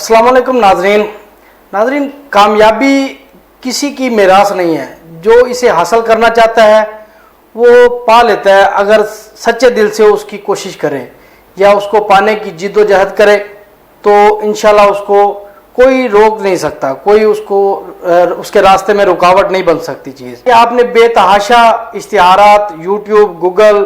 अस्सलाम वालेकुम नाजरीन, कामयाबी किसी की मिरास नहीं है। जो इसे हासिल करना चाहता है वो पा लेता है, अगर सच्चे दिल से उसकी कोशिश करे या उसको पाने की जिद्दोजहद करे तो इंशाल्लाह उसको कोई रोक नहीं सकता, कोई उसको उसके रास्ते में रुकावट नहीं बन सकती चीज़। आपने बेतहाशा इश्तिहारात यूट्यूब, गूगल,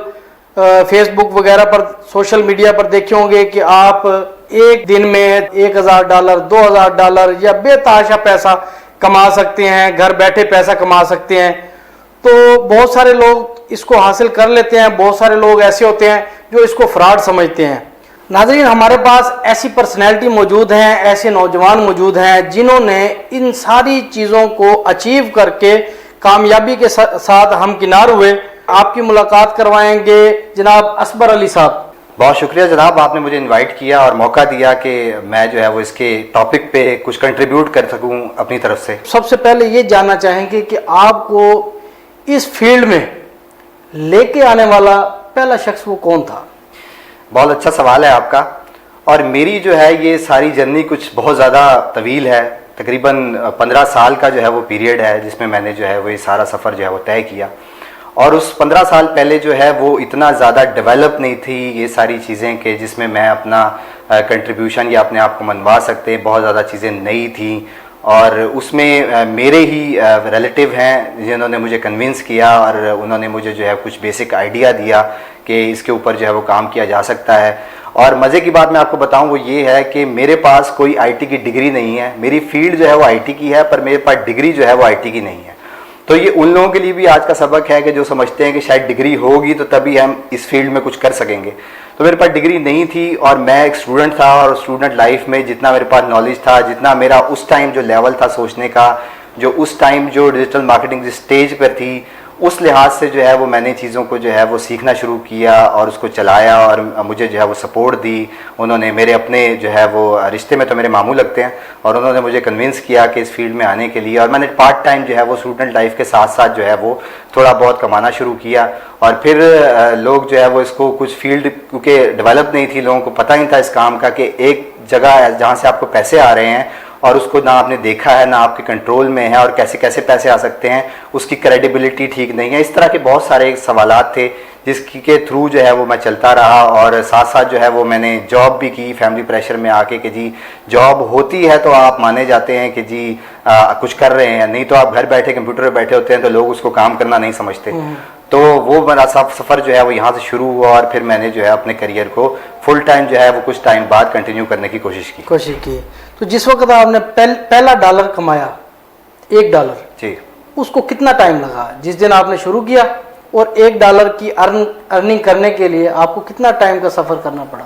फेसबुक वगैरह पर, सोशल मीडिया पर देखे होंगे कि आप एक दिन में $1000, $2000 या बेतहाशा पैसा कमा सकते हैं, घर बैठे पैसा कमा सकते हैं। तो बहुत सारे लोग इसको हासिल कर लेते हैं, बहुत सारे लोग ऐसे होते हैं जो इसको फ्रॉड समझते हैं। नाज़रीन, हमारे पास ऐसी पर्सनैलिटी मौजूद हैं, ऐसे नौजवान मौजूद हैं जिन्होंने इन सारी चीज़ों को अचीव करके कामयाबी के साथ हमकिनार हुए। आपकी मुलाकात करवाएंगे जनाब असबर अली साहब। बहुत शुक्रिया जनाब, आपने मुझे इनवाइट किया और मौका दिया कि मैं जो है वो इसके टॉपिक पे कुछ कंट्रीब्यूट कर सकूं अपनी तरफ से। सबसे पहले ये जानना चाहेंगे कि आपको इस फील्ड में लेके आने वाला पहला शख्स वो कौन था? बहुत अच्छा सवाल है आपका। और मेरी जो है ये सारी जर्नी कुछ बहुत ज़्यादा तवील है, तकरीबन 15 साल का जो है वो पीरियड है जिसमें मैंने जो है वो ये सारा सफ़र जो है वो तय किया। और उस 15 साल पहले जो है वो इतना ज़्यादा डेवलप नहीं थी ये सारी चीज़ें कि जिसमें मैं अपना कंट्रीब्यूशन या अपने आप को मनवा सकते। बहुत ज़्यादा चीज़ें नई थी और उसमें मेरे ही रिलेटिव हैं जिन्होंने मुझे कन्विंस किया और उन्होंने मुझे जो है कुछ बेसिक आइडिया दिया कि इसके ऊपर जो है वो काम किया जा सकता है। और मज़े की बात मैं आपको बताऊं वो ये है कि मेरे पास कोई आईटी की डिग्री नहीं है। मेरी फील्ड जो है वो आईटी की है पर मेरे पास डिग्री जो है वो आईटी की नहीं है। तो ये उन लोगों के लिए भी आज का सबक है कि जो समझते हैं कि शायद डिग्री होगी तो तभी हम इस फील्ड में कुछ कर सकेंगे। तो मेरे पास डिग्री नहीं थी और मैं एक स्टूडेंट था और स्टूडेंट लाइफ में जितना मेरे पास नॉलेज था, जितना मेरा उस टाइम जो लेवल था सोचने का, जो उस टाइम जो डिजिटल मार्केटिंग जिस स्टेज पर थी, उस लिहाज से जो है वो मैंने चीज़ों को जो है वो सीखना शुरू किया और उसको चलाया और मुझे जो है वो सपोर्ट दी। उन्होंने मेरे अपने जो है वो रिश्ते में तो मेरे मामू लगते हैं और उन्होंने मुझे कन्विंस किया कि इस फील्ड में आने के लिए। और मैंने पार्ट टाइम जो है वो स्टूडेंट लाइफ के साथ साथ जो है वो थोड़ा बहुत कमाना शुरू किया। और फिर लोग जो है वो इसको कुछ फील्ड क्योंकि डेवलप नहीं थी, लोगों को पता नहीं था इस काम का कि एक जगह जहाँ से आपको पैसे आ रहे हैं और उसको ना आपने देखा है ना आपके कंट्रोल में है और कैसे कैसे पैसे आ सकते हैं, उसकी क्रेडिबिलिटी ठीक नहीं है। इस तरह के बहुत सारे सवालात थे जिसके थ्रू जो है वो मैं चलता रहा। और साथ साथ जो है वो मैंने जॉब भी की फैमिली प्रेशर में आके कि जी जॉब होती है तो आप माने जाते हैं कि जी कुछ कर रहे हैं, नहीं तो आप घर बैठे कंप्यूटर पर बैठे होते हैं तो लोग उसको काम करना नहीं समझते। तो वो मेरा सफ़र जो है वो यहाँ से शुरू हुआ और फिर मैंने जो है अपने करियर को फुल टाइम जो है वो कुछ टाइम बाद कंटिन्यू करने की कोशिश की। तो जिस वक्त आपने पहला डॉलर कमाया, $1 जी, उसको कितना टाइम लगा? जिस दिन आपने शुरू किया और $1 की अर्निंग करने के लिए आपको कितना टाइम का सफ़र करना पड़ा?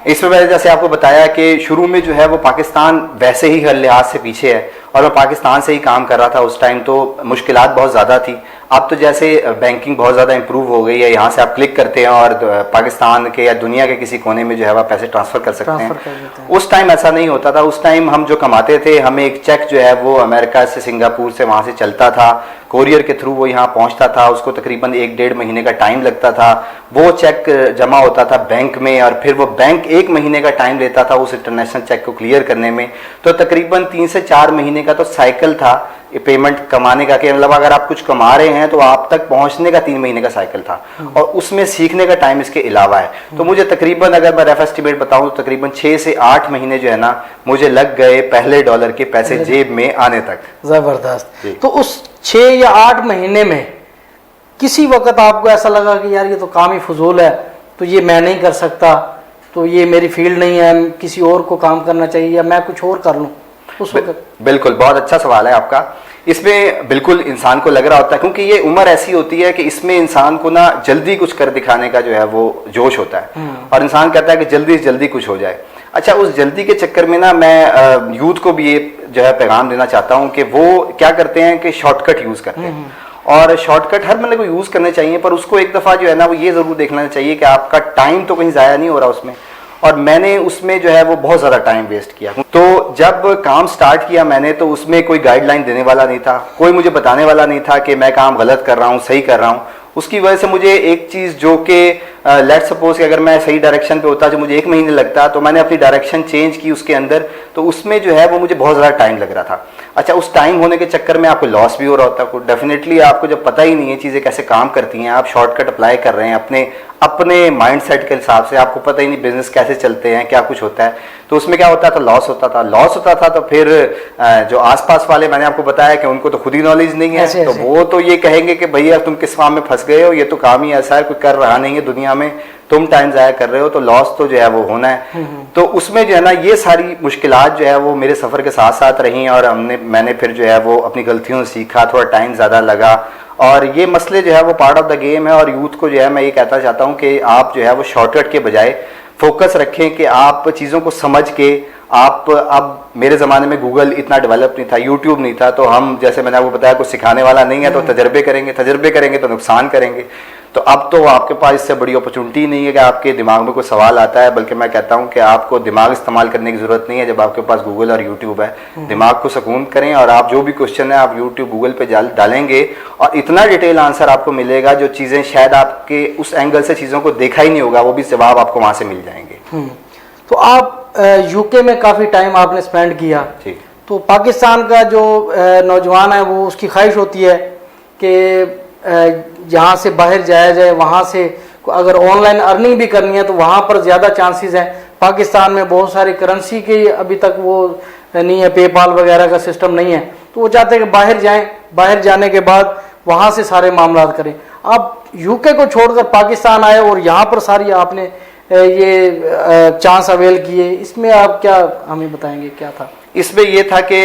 इसमें मैंने जैसे आपको बताया कि शुरू में जो है वो पाकिस्तान वैसे ही हर लिहाज से पीछे है और मैं पाकिस्तान से ही काम कर रहा था उस टाइम, तो मुश्किलात बहुत ज़्यादा थी। अब तो जैसे बैंकिंग बहुत ज़्यादा इंप्रूव हो गई है, यहाँ से आप क्लिक करते हैं और पाकिस्तान के या दुनिया के किसी कोने में जो है वह पैसे ट्रांसफ़र कर सकते हैं। उस टाइम ऐसा नहीं होता था। उस टाइम हम जो कमाते थे हमें एक चेक जो है वो अमेरिका से, सिंगापुर से, वहाँ से चलता था, कोरियर के थ्रू वो यहाँ पहुँचता था, उसको तकरीबन 1-1.5 महीने का टाइम लगता था। वो चेक जमा होता था बैंक में और फिर वो बैंक 1 महीने का टाइम लेता था उस इंटरनेशनल चेक को क्लियर करने में। तो तकरीबन 3 से 4 महीने का तो साइकिल था पेमेंट कमाने का, कि मतलब अगर आप कुछ कमा रहे हैं तो आप तक पहुंचने का 3 महीने का साइकिल था और उसमें सीखने का टाइम इसके अलावा है। तो मुझे तकरीबन अगर मैं रफ एस्टिमेट बताऊं तो तकरीबन 6 से 8 महीने जो है ना मुझे लग गए पहले डॉलर के पैसे जेब में आने तक। जबरदस्त। तो उस 6 या 8 महीने में किसी वक्त आपको ऐसा लगा कि यार ये तो काम ही फजूल है, तो ये मैं नहीं कर सकता, तो ये मेरी फील्ड नहीं है, किसी और को काम करना चाहिए या मैं कुछ और कर लूँ उस वक्त? बिल्कुल, बहुत अच्छा सवाल है आपका। इसमें बिल्कुल इंसान को लग रहा होता है क्योंकि ये उम्र ऐसी होती है कि इसमें इंसान को ना जल्दी कुछ कर दिखाने का जो है वो जोश होता है और इंसान कहता है कि जल्दी से जल्दी कुछ हो जाए। अच्छा, उस जल्दी के चक्कर में ना मैं यूथ को भी ये जो है पैगाम देना चाहता हूँ कि वो क्या करते हैं कि शॉर्टकट यूज करते हैं। और शॉर्टकट हर बंदे को यूज करने चाहिए पर उसको एक दफा जो है ना वो ये जरूर देखना चाहिए कि आपका टाइम तो कहीं जाया नहीं हो रहा उसमें। और मैंने उसमें जो है वो बहुत ज़्यादा टाइम वेस्ट किया। तो जब काम स्टार्ट किया मैंने तो उसमें कोई गाइडलाइन देने वाला नहीं था, कोई मुझे बताने वाला नहीं था कि मैं काम गलत कर रहा हूँ, सही कर रहा हूँ। उसकी वजह से मुझे एक चीज़ जो कि लेट्स सपोज कि अगर मैं सही डायरेक्शन पे होता जो मुझे 1 महीने लगता, तो मैंने अपनी डायरेक्शन चेंज की उसके अंदर, तो उसमें जो है वो मुझे बहुत ज़्यादा टाइम लग रहा था। अच्छा, उस टाइम होने के चक्कर में आपको लॉस भी हो रहा होता है। डेफिनेटली आपको जब पता ही नहीं है चीज़ें कैसे काम करती हैं, आप शॉर्टकट अप्लाई कर रहे हैं अपने माइंडसेट के हिसाब से, आपको पता ही नहीं बिजनेस कैसे चलते हैं, क्या कुछ होता है, तो उसमें क्या होता था, लॉस होता था। तो फिर जो आसपास वाले, मैंने आपको बताया कि उनको तो खुद ही नॉलेज नहीं है, तो वो तो ये कहेंगे कि भैया तुम किस काम में फंस गए हो, ये तो काम ही ऐसा है, कोई कर रहा नहीं है दुनिया में, तुम टाइम जाया कर रहे हो, तो लॉस तो जो है वो होना है। तो उसमें जो है ना ये सारी मुश्किलात जो है वो मेरे सफ़र के साथ साथ रही, और मैंने फिर जो है वो अपनी गलतियों से सीखा, थोड़ा टाइम ज़्यादा लगा, और ये मसले जो है वो पार्ट ऑफ द गेम है। और यूथ को जो है मैं ये कहना चाहता हूँ कि आप जो है वो शॉर्टकट के बजाय फोकस रखें, कि आप चीज़ों को समझ के आप, अब मेरे ज़माने में गूगल इतना डेवलप नहीं था, यूट्यूब नहीं था, तो हम, जैसे मैंने आपको बताया, कुछ सिखाने वाला नहीं है, तो तजर्बे करेंगे तो नुकसान करेंगे। तो अब तो आपके पास इससे बड़ी अपॉर्चुनिटी नहीं है कि आपके दिमाग में कोई सवाल आता है, बल्कि मैं कहता हूं कि आपको दिमाग इस्तेमाल करने की ज़रूरत नहीं है जब आपके पास गूगल और यूट्यूब है। दिमाग को सुकून करें, और आप जो भी क्वेश्चन है आप यूट्यूब गूगल पे डालेंगे, और इतना डिटेल आंसर आपको मिलेगा, जो चीज़ें शायद आपके उस एंगल से चीज़ों को देखा ही नहीं होगा, वो भी जवाब आपको वहाँ से मिल जाएंगे। तो आप यूके में काफ़ी टाइम आपने स्पेंड किया, तो पाकिस्तान का जो नौजवान है वो, उसकी ख्वाहिश होती है कि यहाँ से बाहर जाया जाए, वहाँ से अगर ऑनलाइन अर्निंग भी करनी है तो वहाँ पर ज़्यादा चांसेस हैं। पाकिस्तान में बहुत सारी करेंसी के अभी तक वो नहीं है, पेपाल वगैरह का सिस्टम नहीं है, तो वो चाहते हैं कि बाहर जाएं, बाहर जाने के बाद वहाँ से सारे मामला करें। आप यूके को छोड़कर पाकिस्तान आए और यहाँ पर सारी आपने ये चांस अवेल किए, इसमें आप क्या हमें बताएंगे, क्या था? इसमें ये था कि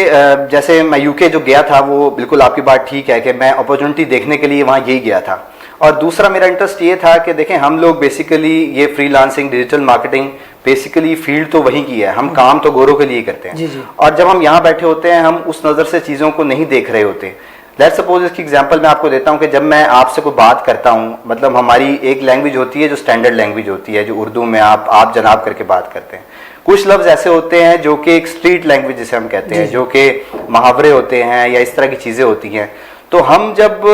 जैसे मैं यूके जो गया था, वो बिल्कुल आपकी बात ठीक है कि मैं अपॉर्चुनिटी देखने के लिए वहाँ यही गया था। और दूसरा मेरा इंटरेस्ट ये था कि देखें, हम लोग बेसिकली ये freelancing, digital marketing, basically field तो वही की है, हम काम तो गोरों के लिए करते हैं। जी। और जब हम यहाँ बैठे होते हैं, हम उस नज़र से चीज़ों को नहीं देख रहे होते। लेट्स सपोज, इसकी एग्जांपल मैं आपको देता हूँ कि जब मैं आपसे कोई बात करता हूँ, मतलब हमारी एक लैंग्वेज होती है जो स्टैंडर्ड लैंग्वेज होती है, जो उर्दू में आप जनाब करके बात करते हैं। कुछ लफ्ज़ ऐसे होते हैं जो कि एक स्ट्रीट लैंग्वेज जिसे हम कहते हैं, जो कि मुहावरे होते हैं या इस तरह की चीज़ें होती हैं। तो हम जब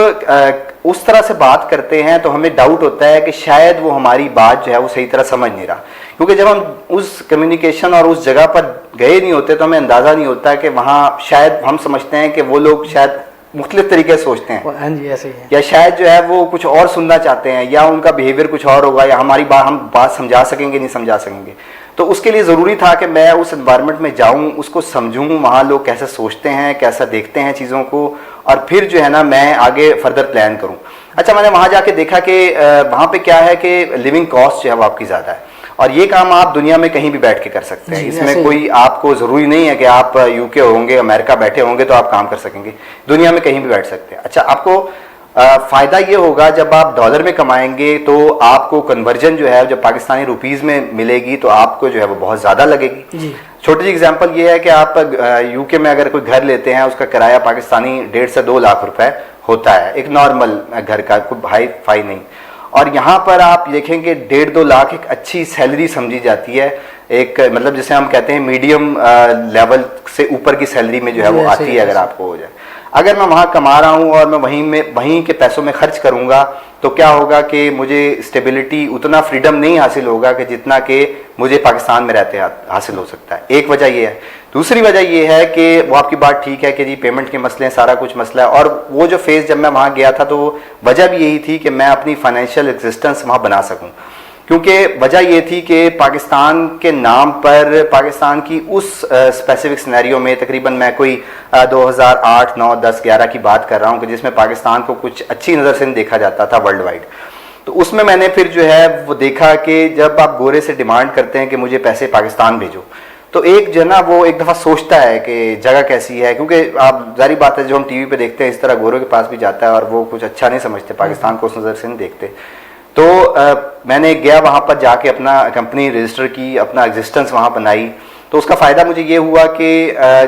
उस तरह से बात करते हैं तो हमें डाउट होता है कि शायद वो हमारी बात जो है वो सही तरह समझ नहीं रहा, क्योंकि जब हम उस कम्युनिकेशन और उस जगह पर गए नहीं होते तो हमें अंदाज़ा नहीं होता कि वहाँ शायद हम समझते हैं कि वो लोग शायद मुख्तलिफ तरीके से सोचते हैं। हाँ जी, ऐसे ही है। या शायद जो है वो कुछ और सुनना चाहते हैं, या उनका बिहेवियर कुछ और होगा, या हमारी बात, हम बात समझा सकेंगे नहीं समझा सकेंगे। तो उसके लिए ज़रूरी था कि मैं उस एनवायरनमेंट में जाऊं, उसको समझूं, वहाँ लोग कैसे सोचते हैं, कैसा देखते हैं चीज़ों को, और फिर जो है ना मैं आगे फर्दर प्लान करूं। अच्छा, मैंने वहाँ जाके देखा कि वहाँ पे क्या है कि लिविंग कॉस्ट जो है वो आपकी ज़्यादा है, और ये काम आप दुनिया में कहीं भी बैठ के कर सकते हैं। इसमें कोई आपको ज़रूरी नहीं है कि आप यूके होंगे, अमेरिका बैठे होंगे तो आप काम कर सकेंगे, दुनिया में कहीं भी बैठ सकते हैं। अच्छा, आपको फ़ायदा ये होगा जब आप डॉलर में कमाएंगे तो आपको कन्वर्जन जो है जब पाकिस्तानी रुपीज़ में मिलेगी तो आपको जो है वो बहुत ज़्यादा लगेगी। छोटी सी एग्जांपल ये है कि आप यूके में अगर कोई घर लेते हैं, उसका किराया पाकिस्तानी 1.5 से 2 लाख रुपए होता है, एक नॉर्मल घर का, कोई हाई फाई नहीं। और यहाँ पर आप देखेंगे 1.5-2 लाख एक अच्छी सैलरी समझी जाती है, एक मतलब जिसे हम कहते हैं मीडियम लेवल से ऊपर की सैलरी में जो है वो आती है अगर आपको हो जाए। अगर मैं वहाँ कमा रहा हूँ और मैं वहीं के पैसों में खर्च करूँगा तो क्या होगा कि मुझे स्टेबिलिटी, उतना फ्रीडम नहीं हासिल होगा कि जितना कि मुझे पाकिस्तान में रहते हासिल हो सकता है। एक वजह ये है। दूसरी वजह ये है कि वो आपकी बात ठीक है कि जी पेमेंट के मसले हैं, सारा कुछ मसला है, और वो जो फेज़ जब मैं वहाँ गया था तो वजह भी यही थी कि मैं अपनी फाइनेंशियल एग्जिस्टेंस वहाँ बना सकूँ, क्योंकि वजह ये थी कि पाकिस्तान के नाम पर, पाकिस्तान की उस स्पेसिफिक सिनेरियो में, तकरीबन मैं कोई 2008, 9, 10, 11 की बात कर रहा हूँ कि जिसमें पाकिस्तान को कुछ अच्छी नज़र से नहीं देखा जाता था वर्ल्ड वाइड। तो उसमें मैंने फिर जो है वो देखा कि जब आप गोरे से डिमांड करते हैं कि मुझे पैसे पाकिस्तान भेजो, तो एक जो ना वो एक दफ़ा सोचता है कि जगह कैसी है, क्योंकि आप जारी बात है जो हम टीवी पे देखते हैं इस तरह गोरों के पास भी जाता है और वो कुछ अच्छा नहीं समझते, पाकिस्तान को उस नज़र से नहीं देखते। तो मैंने गया वहाँ पर जाके अपना कंपनी रजिस्टर की, अपना एग्जिस्टेंस वहाँ बनाई। तो उसका फ़ायदा मुझे ये हुआ कि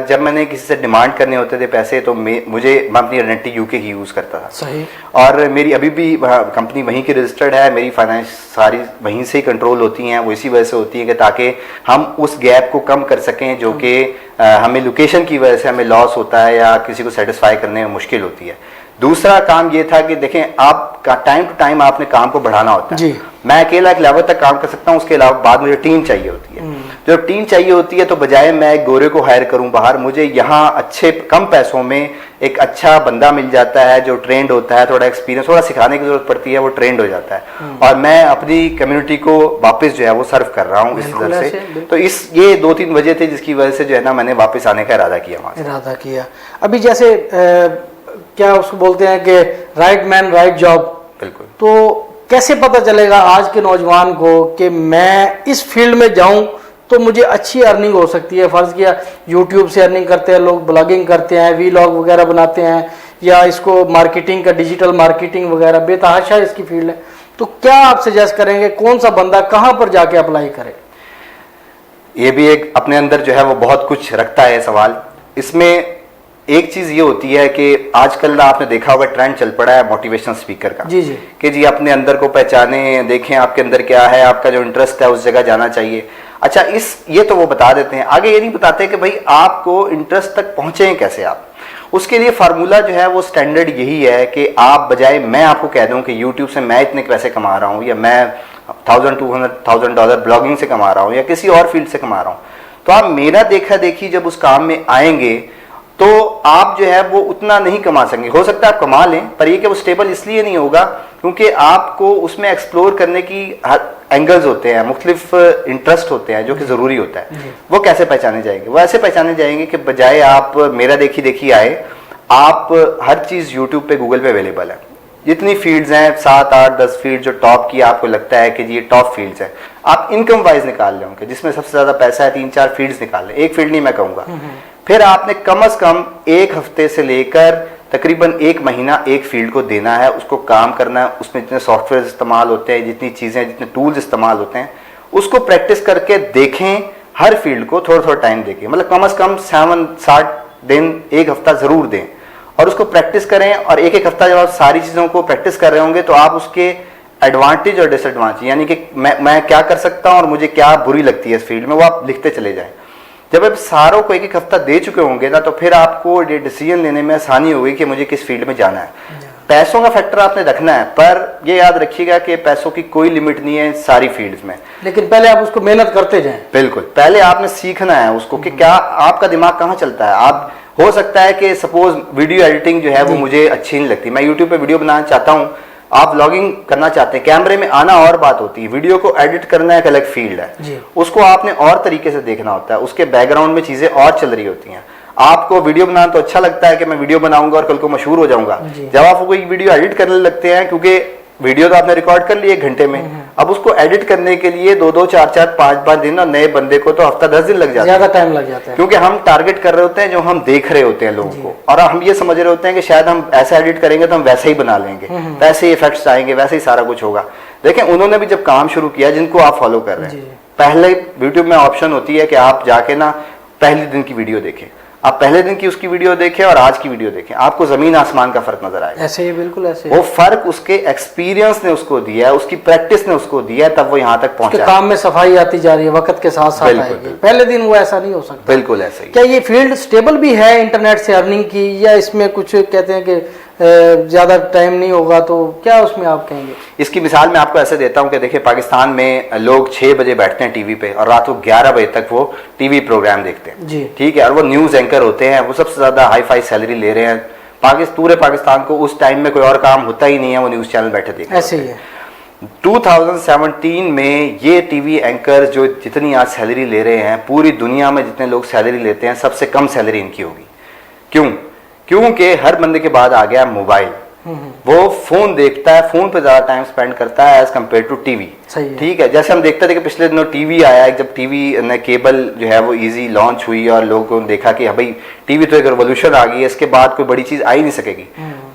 जब मैंने किसी से डिमांड करने होते थे पैसे तो मैं अपनी आइडेंटिटी यूके की यूज़ करता था। सही। और मेरी अभी भी कंपनी वहीं की रजिस्टर्ड है, मेरी फाइनेंस सारी वहीं से ही कंट्रोल होती हैं, वो इसी वजह से होती है कि ताकि हम उस गैप को कम कर सकें जो कि हमें लोकेशन की वजह से हमें लॉस होता है या किसी को सेटिस्फाई करने में मुश्किल होती है। दूसरा काम ये था कि देखें, आपका टाइम टू टाइम आपने काम को बढ़ाना होता है जी। मैं अकेला एक लेवल तक काम कर सकता हूँ, उसके अलावा बाद मुझे टीम चाहिए होती है। जब टीम चाहिए होती है तो बजाय मैं एक गोरे को हायर करूं बाहर, मुझे यहाँ अच्छे कम पैसों में एक अच्छा बंदा मिल जाता है जो ट्रेंड होता है, थोड़ा एक्सपीरियंस, थोड़ा सिखाने की जरूरत पड़ती है, वो ट्रेंड हो जाता है और मैं अपनी कम्युनिटी को वापस जो है वो सर्व कर रहा हूँ इस तरह से। तो ये 2-3 वजह थे जिसकी वजह से जो है ना मैंने वापस आने का इरादा किया वहाँ से। इरादा किया। अभी जैसे क्या उसको बोलते हैं कि राइट मैन राइट जॉब, बिल्कुल। तो कैसे पता चलेगा आज के नौजवान को कि मैं इस फील्ड में जाऊं तो मुझे अच्छी अर्निंग हो सकती है? फर्ज किया यूट्यूब से अर्निंग करते हैं लोग, ब्लॉगिंग करते हैं, वीलॉग वगैरह बनाते हैं, या इसको मार्केटिंग का डिजिटल मार्केटिंग वगैरह बेतहाशा इसकी फील्ड है, तो क्या आप सजेस्ट करेंगे कौन सा बंदा कहाँ पर जाके अप्लाई करे? ये भी एक अपने अंदर जो है वो बहुत कुछ रखता है सवाल। इसमें एक चीज ये होती है कि आजकल आपने देखा होगा ट्रेंड चल पड़ा है मोटिवेशनल स्पीकर का, जी जी, कि जी अपने अंदर को पहचाने, देखें आपके अंदर क्या है, आपका जो इंटरेस्ट है उस जगह जाना चाहिए। अच्छा, ये तो वो बता देते हैं, आगे ये नहीं बताते कि भाई आपको इंटरेस्ट तक पहुंचे कैसे आप। उसके लिए फार्मूला जो है वो स्टैंडर्ड यही है कि आप बजाय मैं आपको कह दूं कि यूट्यूब से मैं इतने पैसे कमा रहा हूं या मैं $1,200 ब्लॉगिंग से कमा रहा हूं या किसी और फील्ड से कमा रहा हूं, तो आप मेरा देखा देखी जब उस काम में आएंगे तो आप जो है वो उतना नहीं कमा सकेंगे। हो सकता है आप कमा लें, पर ये कि वो स्टेबल इसलिए नहीं होगा क्योंकि आपको उसमें एक्सप्लोर करने की एंगल्स होते हैं, मुख्तलिफ इंटरेस्ट होते हैं जो कि ज़रूरी होता है। वो कैसे पहचाने जाएंगे? वो ऐसे पहचाने जाएंगे कि बजाय आप मेरा देखी देखी आए, आप हर चीज़ यूट्यूब पे गूगल पे अवेलेबल है। जितनी फील्ड्स हैं 7, 8, 10 फील्ड जो टॉप की आपको लगता है कि जी ये टॉप फील्ड्स हैं, आप इनकम वाइज निकाल लें उनके, जिसमें सबसे ज़्यादा पैसा है 3-4 फील्ड्स निकाल लें, एक फील्ड नहीं मैं कहूँगा। फिर आपने कम से कम 1 हफ्ते से लेकर तकरीबन 1 महीना एक फील्ड को देना है, उसको काम करना है, उसमें जितने सॉफ्टवेयर इस्तेमाल होते हैं, जितनी चीज़ें, जितने टूल्स इस्तेमाल होते हैं, उसको प्रैक्टिस करके देखें। हर फील्ड को थोड़ा थोड़ा टाइम देखें, मतलब कम से कम 7-8 दिन, 1 हफ्ता ज़रूर दें और उसको प्रैक्टिस करें। और 1-1 हफ्ता जब आप सारी चीज़ों को प्रैक्टिस कर रहे होंगे तो आप उसके एडवांटेज और डिसएडवांटेज, यानी कि मैं क्या कर सकता हूँ और मुझे क्या बुरी लगती है इस फील्ड में, वो आप लिखते चले जाएं। जब आप सारों को 1-1 हफ्ता दे चुके होंगे ना, तो फिर आपको ये डिसीजन लेने में आसानी होगी कि मुझे किस फील्ड में जाना है। पैसों का फैक्टर आपने रखना है, पर ये याद रखिएगा कि पैसों की कोई लिमिट नहीं है सारी फील्ड्स में, लेकिन पहले आप उसको मेहनत करते जाएं। बिल्कुल, पहले आपने सीखना है उसको कि क्या आपका दिमाग कहाँ चलता है। आप हो सकता है कि सपोज वीडियो एडिटिंग जो है वो मुझे अच्छी नहीं लगती, मैं यूट्यूब पे वीडियो बनाना चाहता हूँ, आप व्लॉगिंग करना चाहते हैं, कैमरे में आना और बात होती है, वीडियो को एडिट करना एक अलग फील्ड है, उसको आपने और तरीके से देखना होता है, उसके बैकग्राउंड में चीजें और चल रही होती हैं। आपको वीडियो बनाना तो अच्छा लगता है कि मैं वीडियो बनाऊंगा और कल को मशहूर हो जाऊंगा, जब आप कोई वीडियो एडिट करने लगते हैं, क्योंकि वीडियो तो आपने रिकॉर्ड कर ली 1 घंटे में, अब उसको एडिट करने के लिए 2-2, 4-4, 5-5 दिन, और नए बंदे को तो हफ्ता 10 दिन लग जाता है, ज्यादा टाइम लग जाता है, क्योंकि हम टारगेट कर रहे होते हैं जो हम देख रहे होते हैं लोगों को, और हम ये समझ रहे होते हैं कि शायद हम ऐसा एडिट करेंगे तो हम वैसे ही बना लेंगे, वैसे ही इफेक्ट्स आएंगे, वैसे ही सारा कुछ होगा। देखें, उन्होंने भी जब काम शुरू किया, जिनको आप फॉलो कर रहे हैं, पहले यूट्यूब में ऑप्शन होती है कि आप जाके ना पहले दिन की वीडियो देखें, आप पहले दिन की उसकी वीडियो देखें और आज की वीडियो देखें, आपको जमीन आसमान का फर्क नजर आएगा। ऐसे ही, बिल्कुल ऐसे। वो फर्क उसके एक्सपीरियंस ने उसको दिया है, उसकी प्रैक्टिस ने उसको दिया है, तब वो यहाँ तक पहुंचा। काम में सफाई आती जा रही है, वक्त के साथ साथ आएगी, पहले दिन वो ऐसा नहीं हो सकता। बिल्कुल ऐसे ही। क्या ये फील्ड स्टेबल भी है इंटरनेट से अर्निंग की, या इसमें कुछ कहते हैं कि ज्यादा टाइम नहीं होगा, तो क्या उसमें आप कहेंगे? इसकी मिसाल मैं आपको ऐसे देता हूं कि देखिए, पाकिस्तान में लोग 6 बजे बैठते हैं टीवी पे और रात को 11 बजे तक वो टीवी प्रोग्राम देखते हैं जी, ठीक है, और वो न्यूज एंकर होते हैं, वो सबसे ज्यादा हाई फाई सैलरी ले रहे हैं। पूरे पाकिस्तान को उस टाइम में कोई और काम होता ही नहीं है, वो न्यूज चैनल बैठे देखते हैं। ऐसे ही है। 2017 में ये टीवी एंकर जो जितनी आज सैलरी ले रहे हैं, पूरी दुनिया में जितने लोग सैलरी लेते हैं, सबसे कम सैलरी इनकी होगी। क्यों? क्योंकि हर बंदे के बाद आ गया मोबाइल, वो फोन देखता है, फोन पे ज्यादा टाइम स्पेंड करता है एज कम्पेयर टू टीवी। ठीक है, जैसे हम देखते थे कि पिछले दिनों टीवी आया, जब टीवी ने केबल जो है वो इजी लॉन्च हुई और लोगों ने देखा कि भाई टीवी तो एक रेवोल्यूशन आ गई है, इसके बाद कोई बड़ी चीज आ ही नहीं सकेगी।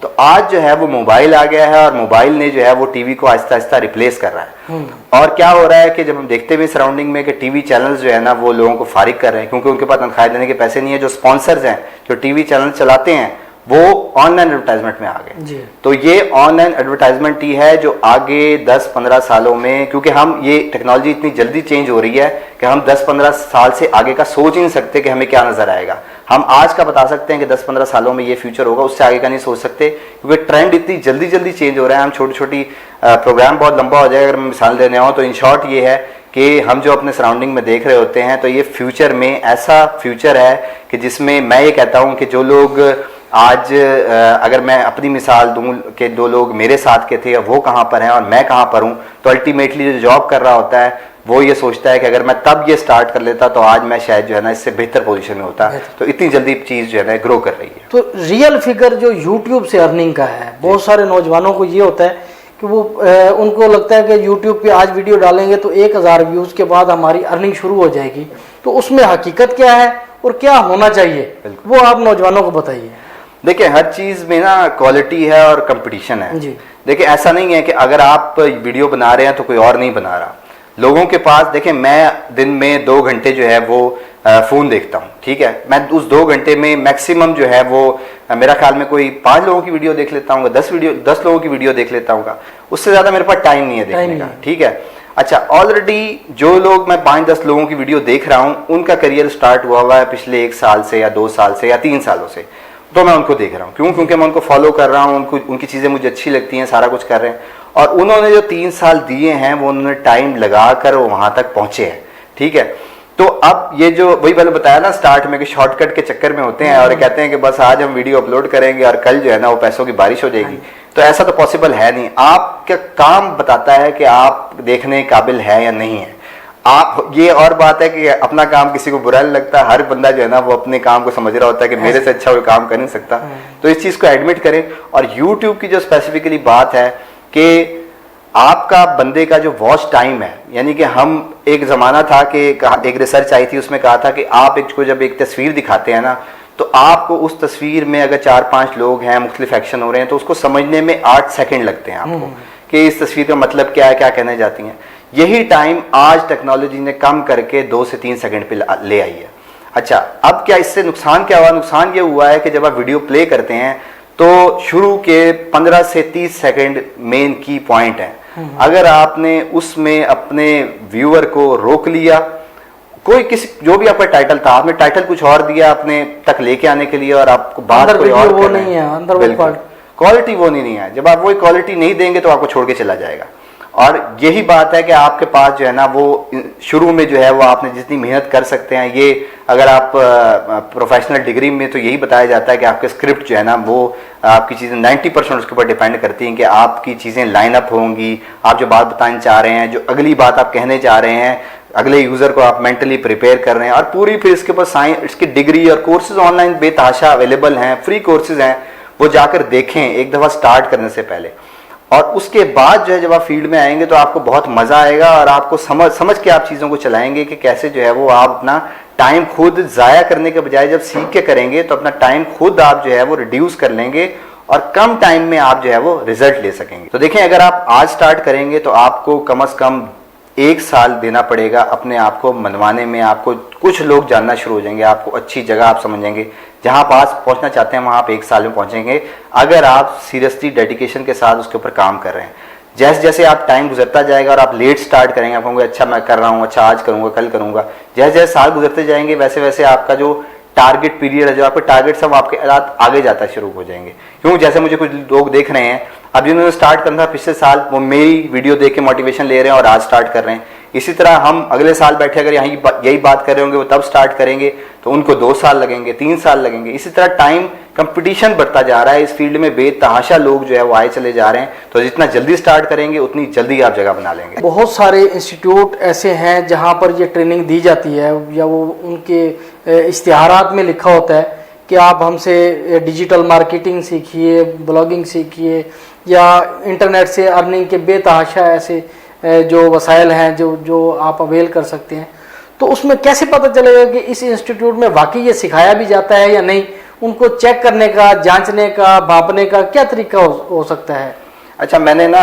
तो आज जो है वो मोबाइल आ गया है और मोबाइल ने जो है वो टीवी को आहिस्ता आहिस्ता रिप्लेस कर रहा है। और क्या हो रहा है कि जब हम देखते हुए सराउंडिंग में कि टीवी चैनल्स जो है ना वो लोगों को फारिग कर रहे हैं, क्योंकि उनके पास तनख्वाह देने के पैसे नहीं है। जो स्पॉन्सर्स हैं, जो टीवी चैनल चलाते हैं, वो ऑनलाइन एडवर्टाइजमेंट में आ गए। तो ये ऑनलाइन एडवर्टाइजमेंट ही है जो आगे 10-15 सालों में, क्योंकि हम ये टेक्नोलॉजी इतनी जल्दी चेंज हो रही है कि हम 10-15 साल से आगे का सोच ही नहीं सकते कि हमें क्या नजर आएगा। हम आज का बता सकते हैं कि 10-15 सालों में ये फ्यूचर होगा, उससे आगे का नहीं सोच सकते, क्योंकि ट्रेंड इतनी जल्दी जल्दी चेंज हो रहा है। हम छोटी छोटी प्रोग्राम बहुत लंबा हो जाएगा अगर मैं मिसाल देने आऊँ तो इन शॉर्ट ये है कि हम जो अपने सराउंडिंग में देख रहे होते हैं, तो ये फ्यूचर में ऐसा फ्यूचर है कि जिसमें मैं ये कहता हूँ कि जो लोग आज अगर मैं अपनी मिसाल दूं कि 2 लोग मेरे साथ के थे, वो कहाँ पर हैं और मैं कहाँ पर हूँ, तो अल्टीमेटली जो जॉब कर रहा होता है वो ये सोचता है कि अगर मैं तब ये स्टार्ट कर लेता तो आज मैं शायद जो है ना इससे बेहतर पोजीशन में होता। तो इतनी जल्दी चीज़ जो है ना ग्रो कर रही है। तो रियल फिगर जो यूट्यूब से अर्निंग का है, बहुत सारे नौजवानों को ये होता है कि वो उनको लगता है कि यूट्यूब पे आज वीडियो डालेंगे तो 1000 व्यूज़ के बाद हमारी अर्निंग शुरू हो जाएगी। तो उसमें हकीकत क्या है और क्या होना चाहिए, वो आप नौजवानों को बताइए। देखिए, हर चीज़ में ना क्वालिटी है और कंपटीशन है जी। देखिए, ऐसा नहीं है कि अगर आप वीडियो बना रहे हैं तो कोई और नहीं बना रहा। लोगों के पास, देखिए मैं दिन में 2 घंटे जो है वो फ़ोन देखता हूँ, ठीक है। मैं उस 2 घंटे में मैक्सिमम जो है वो मेरा ख्याल में कोई 5 लोगों की वीडियो देख लेता हूँ, 10 लोगों की वीडियो देख लेता हूँ, उससे ज़्यादा मेरे पास टाइम नहीं है देखने का, ठीक है। अच्छा, ऑलरेडी जो लोग मैं 5-10 लोगों की वीडियो देख रहा हूँ, उनका करियर स्टार्ट हुआ है पिछले 1 साल से या 2 साल से या 3 सालों से, तो मैं उनको देख रहा हूँ। क्यों? क्योंकि मैं उनको फॉलो कर रहा हूँ, उनकी चीज़ें मुझे अच्छी लगती हैं, सारा कुछ कर रहे हैं। और उन्होंने जो 3 साल दिए हैं वो उन्होंने टाइम लगाकर वहाँ तक पहुँचे हैं, ठीक है। तो अब ये जो वही मैंने बताया ना स्टार्ट में कि शॉर्टकट के चक्कर में होते हैं और कहते हैं कि बस आज हम वीडियो अपलोड करेंगे और कल जो है ना वो पैसों की बारिश हो जाएगी। तो ऐसा तो पॉसिबल है नहीं। आपका काम बताता है कि आप देखने काबिल है या नहीं है। आप, ये और बात है कि अपना काम किसी को बुरा नहीं लगता, हर बंदा जो है ना वो अपने काम को समझ रहा होता है कि मेरे से अच्छा कोई काम कर नहीं सकता। तो इस चीज़ को एडमिट करें। और यूट्यूब की जो स्पेसिफिकली बात है कि आपका बंदे का जो वॉच टाइम है, यानी कि हम एक ज़माना था कि एक रिसर्च आई थी, उसमें कहा था कि आप को जब एक तस्वीर दिखाते हैं ना, तो आपको उस तस्वीर में अगर 4-5 लोग हैं, मुख्तलिफ एक्शन हो रहे हैं, तो उसको समझने में 8 सेकंड लगते हैं आपको कि इस तस्वीर का मतलब क्या है, क्या कहना चाहती हैं। यही टाइम आज टेक्नोलॉजी ने कम करके 2 से 3 सेकंड पे ले आई है। अच्छा, अब क्या इससे नुकसान क्या हुआ? नुकसान ये हुआ है कि जब आप वीडियो प्ले करते हैं तो शुरू के 15 से 30 सेकंड मेन की पॉइंट है। अगर आपने उसमें अपने व्यूअर को रोक लिया, कोई किसी जो भी आपका टाइटल था, आपने टाइटल कुछ और दिया अपने तक लेके आने के लिए और आपको बात कोई और वो नहीं है, अंदर वो क्वालिटी वो नहीं है। जब आप वो क्वालिटी नहीं देंगे तो आपको छोड़ के चला जाएगा। और यही बात है कि आपके पास जो है ना वो शुरू में जो है वो आपने जितनी मेहनत कर सकते हैं, ये अगर आप प्रोफेशनल डिग्री में तो यही बताया जाता है कि आपके स्क्रिप्ट जो है ना वो आपकी चीज़ें 90% उसके ऊपर डिपेंड करती हैं कि आपकी चीज़ें लाइन अप होंगी, आप जो बात बताना चाह रहे हैं, जो अगली बात आप कहने चाह रहे हैं, अगले यूज़र को आप मेंटली प्रिपेयर कर रहे हैं। और पूरी फिर इसके ऊपर साइंस, इसकी डिग्री और कोर्सेज ऑनलाइन बेतहाशा अवेलेबल हैं, फ्री कोर्सेज हैं, वो जाकर देखें एक दफ़ा स्टार्ट करने से पहले। और उसके बाद जो है जब आप फील्ड में आएंगे तो आपको बहुत मज़ा आएगा और आपको समझ के आप चीज़ों को चलाएंगे कि कैसे जो है वो आप अपना टाइम खुद ज़ाया करने के बजाय जब सीख के करेंगे तो अपना टाइम खुद आप जो है वो रिड्यूस कर लेंगे और कम टाइम में आप जो है वो रिजल्ट ले सकेंगे। तो देखें, अगर आप आज स्टार्ट करेंगे तो आपको कम से कम 1 साल देना पड़ेगा अपने आप को मनवाने में। आपको कुछ लोग जानना शुरू हो जाएंगे, आपको अच्छी जगह आप समझेंगे, जहां आप आज पहुंचना चाहते हैं वहां आप 1 साल में पहुंचेंगे अगर आप सीरियसली डेडिकेशन के साथ उसके ऊपर काम कर रहे हैं। जैसे जैसे आप टाइम गुजरता जाएगा और आप लेट स्टार्ट करेंगे, आप कहोगे अच्छा मैं कर रहा हूँ, अच्छा आज करूँगा, कल करूँगा, जैसे जैसे साल गुजरते जाएंगे वैसे वैसे आपका जो टारगेट पीरियड है, जो आपके टारगेट सब आपके आगे जाता शुरू हो जाएंगे। क्यों? जैसे मुझे कुछ लोग देख रहे हैं, अब जिन्होंने स्टार्ट करना था पिछले साल, वो मेरी वीडियो देख के मोटिवेशन ले रहे हैं और आज स्टार्ट कर रहे हैं। इसी तरह हम अगले साल बैठे अगर यही बात कर रहे होंगे, वो तब स्टार्ट करेंगे तो उनको 2 साल लगेंगे, 3 साल लगेंगे। इसी तरह टाइम कंपटीशन बढ़ता जा रहा है, इस फील्ड में बेतहाशा लोग जो है वो आए चले जा रहे हैं। तो जितना जल्दी स्टार्ट करेंगे उतनी जल्दी आप जगह बना लेंगे। बहुत सारे इंस्टीट्यूट ऐसे हैं जहाँ पर ये ट्रेनिंग दी जाती है या वो उनके इश्तिहारात में लिखा होता है कि आप हमसे डिजिटल मार्केटिंग सीखिए, ब्लॉगिंग सीखिए या इंटरनेट से अर्निंग के बेतहाशा ऐसे जो वसाइल हैं जो आप अवेल कर सकते हैं। तो उसमें कैसे पता चलेगा कि इस इंस्टीट्यूट में वाकई ये सिखाया भी जाता है या नहीं? उनको चेक करने का, जांचने का, भांपने का क्या तरीका हो सकता है? अच्छा, मैंने ना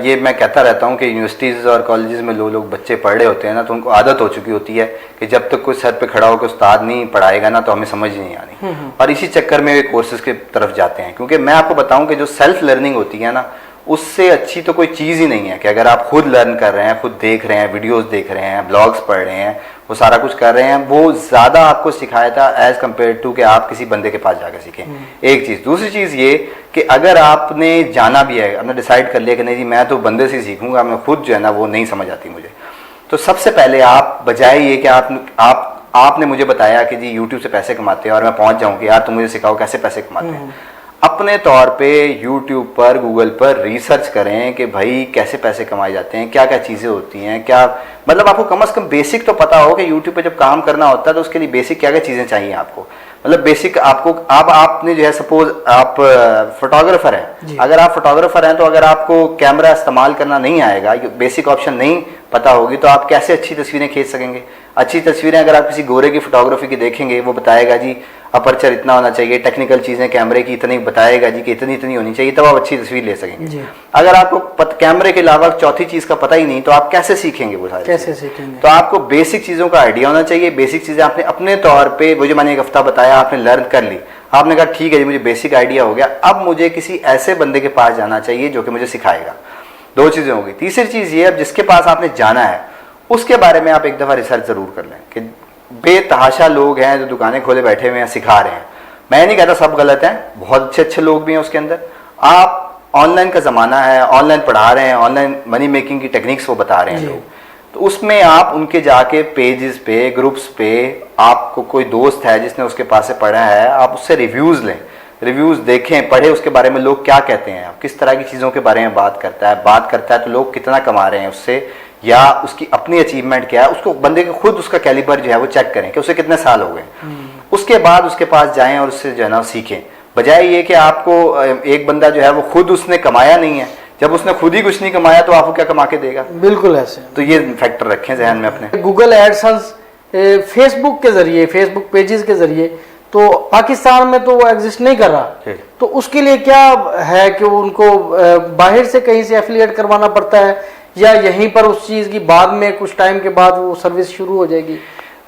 ये मैं कहता रहता हूँ कि यूनिवर्सिटीज़ और कॉलेजेस में लोग बच्चे पढ़ रहे होते हैं ना, तो उनको आदत हो चुकी होती है कि जब तक कोई सर पे खड़ा होकर उस्ताद नहीं पढ़ाएगा ना तो हमें समझ ही नहीं आनी। और इसी चक्कर में वे कोर्सेज की तरफ जाते हैं। क्योंकि मैं आपको बताऊँ कि जो सेल्फ लर्निंग होती है ना, उससे अच्छी तो कोई चीज़ ही नहीं है कि अगर आप खुद लर्न कर रहे हैं, खुद देख रहे हैं, वीडियोस देख रहे हैं, ब्लॉग्स पढ़ रहे हैं, वो सारा कुछ कर रहे हैं, वो ज़्यादा आपको सिखाया था एज कम्पेयर टू कि आप किसी बंदे के पास जाकर सीखें। एक चीज़। दूसरी चीज़ ये कि अगर आपने जाना भी है, आपने डिसाइड कर लिया कि नहीं जी मैं तो बंदे से सीखूंगा, मैं खुद जो है ना वो नहीं समझ आती मुझे, तो सबसे पहले आप बजाय ये कि आपने मुझे बताया कि जी यूट्यूब से पैसे कमाते हैं और मैं पहुंच जाऊं कि यार तुम मुझे सिखाओ कैसे पैसे कमाते हैं, अपने तौर पे यूट्यूब पर गूगल पर रिसर्च करें कि भाई कैसे पैसे कमाए जाते हैं, क्या क्या चीज़ें होती हैं, क्या मतलब आपको कम से कम बेसिक तो पता हो कि यूट्यूब पे जब काम करना होता है तो उसके लिए बेसिक क्या क्या चीज़ें चाहिए आपको, मतलब बेसिक आपको। अब आपने जो है सपोज आप फोटोग्राफर हैं, अगर आप फोटोग्राफर हैं तो अगर आपको कैमरा इस्तेमाल करना नहीं आएगा, बेसिक ऑप्शन नहीं पता होगी, तो आप कैसे अच्छी तस्वीरें खींच सकेंगे। अच्छी तस्वीरें अगर आप किसी गोरे की फोटोग्राफी की देखेंगे, वो बताएगा जी अपर्चर इतना होना चाहिए, टेक्निकल चीज़ें कैमरे की इतनी बताएगा जी कि इतनी इतनी होनी चाहिए, तब आप अच्छी तस्वीर ले सकेंगे। अगर आपको कैमरे के अलावा चौथी चीज़ का पता ही नहीं तो आप कैसे सीखेंगे वो सारी, कैसे सीखेंगे। तो आपको बेसिक चीज़ों का आइडिया होना चाहिए। बेसिक चीज़ें आपने अपने तौर पर, वो जो मैंने एक हफ्ता बताया आपने लर्न कर ली, आपने कहा ठीक है जी मुझे बेसिक आइडिया हो गया, अब मुझे किसी ऐसे बंदे के पास जाना चाहिए जो कि मुझे सिखाएगा। दो चीज़ें होगी। तीसरी चीज़ ये, अब जिसके पास आपने जाना है उसके बारे में आप एक दफ़ा रिसर्च ज़रूर कर लें कि बेतहाशा लोग हैं जो दुकानें खोले बैठे हुए हैं, सिखा रहे हैं। मैं नहीं कहता सब गलत हैं, बहुत अच्छे अच्छे लोग भी हैं उसके अंदर। आप ऑनलाइन का ज़माना है, ऑनलाइन पढ़ा रहे हैं, ऑनलाइन मनी मेकिंग की टेक्निक्स वो बता रहे हैं लोग, तो उसमें आप उनके जाके पेजेस पे, ग्रुप्स पे, आपको कोई दोस्त है जिसने उसके पास से पढ़ा है, आप उससे रिव्यूज़ लें, रिव्यूज़ देखें, पढ़े उसके बारे में लोग क्या कहते हैं, किस तरह की चीज़ों के बारे में बात करता है तो लोग कितना कमा रहे हैं उससे, या उसकी अपनी अचीवमेंट क्या है, उसको बंदे के खुद उसका कैलिबर जो है वो चेक करें कि उसे कितने साल हो गए। उसके बाद उसके पास जाएं और उससे जो है ना सीखें, बजाय ये कि आपको एक बंदा जो है वो खुद उसने कमाया नहीं है, जब उसने खुद ही कुछ नहीं कमाया तो आपको क्या कमा के देगा। बिल्कुल ऐसे। तो ये फैक्टर रखें ध्यान में अपने। गूगल एडसेंस फेसबुक के जरिए, फेसबुक पेजेस के जरिए, तो पाकिस्तान में तो वो एग्जिस्ट नहीं कर रहा, तो उसके लिए क्या है कि उनको बाहर से कहीं से एफिलिएट करवाना पड़ता है, या यहीं पर उस चीज की बाद में कुछ टाइम के बाद वो सर्विस शुरू हो जाएगी,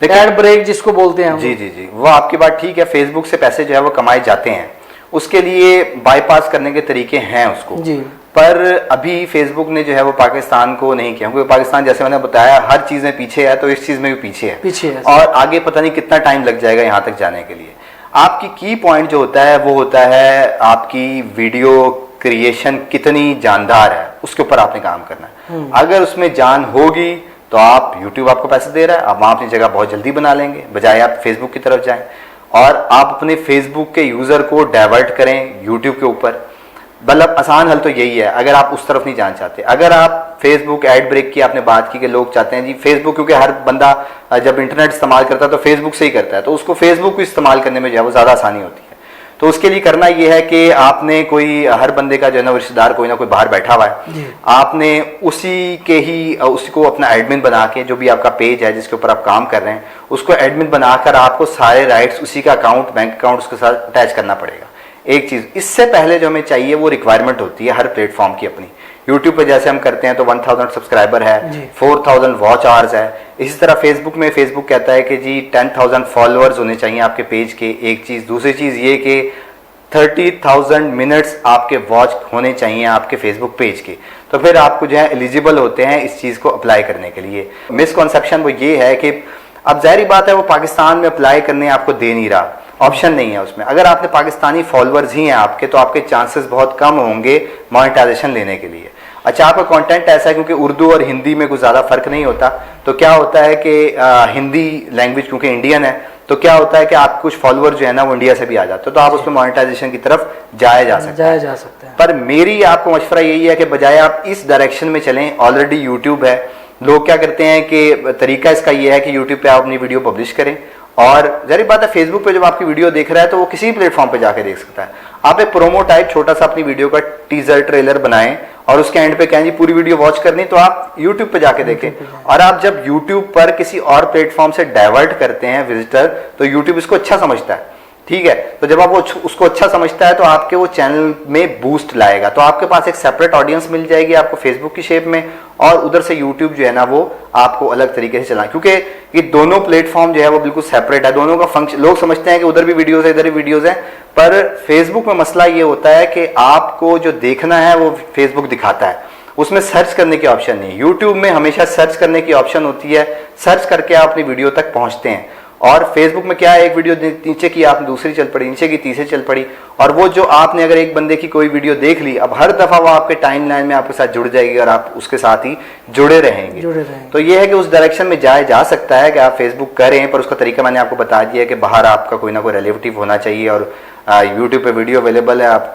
एड ब्रेक जिसको बोलते हैं। जी, वो आपकी बात ठीक है। फेसबुक से पैसे जो है वो कमाए जाते हैं, उसके लिए बाईपास करने के तरीके हैं उसको जी। पर अभी फेसबुक ने जो है वो पाकिस्तान को नहीं किया, क्योंकि पाकिस्तान जैसे मैंने बताया हर चीज में पीछे है, तो इस चीज में भी पीछे है और आगे पता नहीं कितना टाइम लग जाएगा यहाँ तक जाने के लिए। आपकी की पॉइंट जो होता है वो होता है आपकी वीडियो क्रिएशन कितनी जानदार है, उसके ऊपर आपने काम करना है। अगर उसमें जान होगी तो आप YouTube आपको पैसे दे रहा है, आप वहां अपनी जगह बहुत जल्दी बना लेंगे, बजाय आप फेसबुक की तरफ जाएं और आप अपने फेसबुक के यूजर को डाइवर्ट करें YouTube के ऊपर। मतलब आसान हल तो यही है, अगर आप उस तरफ नहीं जाना चाहते। अगर आप फेसबुक एड ब्रेक की आपने बात की कि लोग चाहते हैं जी फेसबुक, क्योंकि हर बंदा जब इंटरनेट इस्तेमाल करता है तो फेसबुक से ही करता है, तो उसको फेसबुक को इस्तेमाल करने में जो है वो ज़्यादा आसानी होती है। तो उसके लिए करना यह है कि आपने कोई, हर बंदे का जो है ना रिश्तेदार कोई ना कोई बाहर बैठा हुआ है, आपने उसी को अपना एडमिन बना के, जो भी आपका पेज है जिसके ऊपर आप काम कर रहे हैं उसको एडमिन बनाकर आपको सारे राइट्स उसी का अकाउंट, बैंक अकाउंट उसके साथ अटैच करना पड़ेगा। एक चीज इससे पहले जो हमें चाहिए वो रिक्वायरमेंट होती है हर प्लेटफॉर्म की अपनी। यूट्यूब पे जैसे हम करते हैं तो 1000 सब्सक्राइबर है, 4000 वॉच आवर्स है। इसी तरह फेसबुक में फेसबुक कहता है कि जी 10,000 फॉलोअर्स होने चाहिए आपके पेज के, एक चीज। दूसरी चीज ये कि 30,000 मिनट्स आपके वॉच होने चाहिए आपके फेसबुक पेज के, तो फिर आपको जो है एलिजिबल होते हैं इस चीज को अप्लाई करने के लिए। मिसकॉन्सेप्शन वो ये है कि अब जाहिर बात है वो पाकिस्तान में अप्लाई करने आपको दे नहीं रहा, ऑप्शन नहीं है उसमें। अगर आपने पाकिस्तानी फॉलोअर्स ही हैं आपके, तो आपके चांसेस बहुत कम होंगे मोनेटाइजेशन लेने के लिए। अच्छा, आपका कंटेंट ऐसा है क्योंकि उर्दू और हिंदी में कुछ ज़्यादा फर्क नहीं होता, तो क्या होता है कि हिंदी लैंग्वेज क्योंकि इंडियन है, तो क्या होता है कि आप कुछ फॉलोअर जो है ना वो इंडिया से भी आ जाते हो, तो आप उसमें मोनेटाइजेशन की तरफ जाया जा सकता है। पर मेरी आपको मशवरा यही है कि बजाय आप इस डायरेक्शन में चलें, ऑलरेडी यूट्यूब है। लोग क्या करते हैं कि तरीका इसका ये है कि यूट्यूब पे आप अपनी वीडियो पब्लिश करें, और जाहिर बात है फेसबुक पे जब आपकी वीडियो देख रहा है तो वो किसी भी प्लेटफॉर्म पे जाके देख सकता है। आप एक प्रोमो टाइप छोटा सा अपनी वीडियो का टीजर ट्रेलर बनाएं और उसके एंड पे कहें जी पूरी वीडियो वॉच करनी, तो आप यूट्यूब पे जाके देखें। और आप जब यूट्यूब पर किसी और प्लेटफॉर्म से डाइवर्ट करते हैं विजिटर, तो यूट्यूब इसको अच्छा समझता है, ठीक है। तो जब आप वो उसको अच्छा समझता है तो आपके वो चैनल में बूस्ट लाएगा, तो आपके पास एक सेपरेट ऑडियंस मिल जाएगी आपको फेसबुक की शेप में, और उधर से यूट्यूब जो है ना वो आपको अलग तरीके से चलाएं, क्योंकि ये दोनों प्लेटफॉर्म जो है वो बिल्कुल सेपरेट है। दोनों का फंक्शन, लोग समझते हैं कि उधर भी वीडियोस है इधर भी वीडियोस है, पर फेसबुक में मसला ये होता है कि आपको जो देखना है वो फेसबुक दिखाता है, उसमें सर्च करने की ऑप्शन नहीं है। यूट्यूब में हमेशा सर्च करने की ऑप्शन होती है, सर्च करके आप अपनी वीडियो तक पहुंचते हैं। और फेसबुक में क्या है, एक वीडियो नीचे की आप दूसरी चल पड़ी, नीचे की तीसरी चल पड़ी, और वो जो आपने अगर एक बंदे की कोई वीडियो देख ली, अब हर दफा वो आपके टाइमलाइन में आपके साथ जुड़ जाएगी और आप उसके साथ ही जुड़े रहेंगे। तो ये है कि उस डायरेक्शन में जाया जा सकता है कि आप फेसबुक करें, पर उसका तरीका मैंने आपको बता दिया कि बाहर आपका कोई ना कोई रिलेटिव होना चाहिए, और यूट्यूब पे वीडियो अवेलेबल है, आप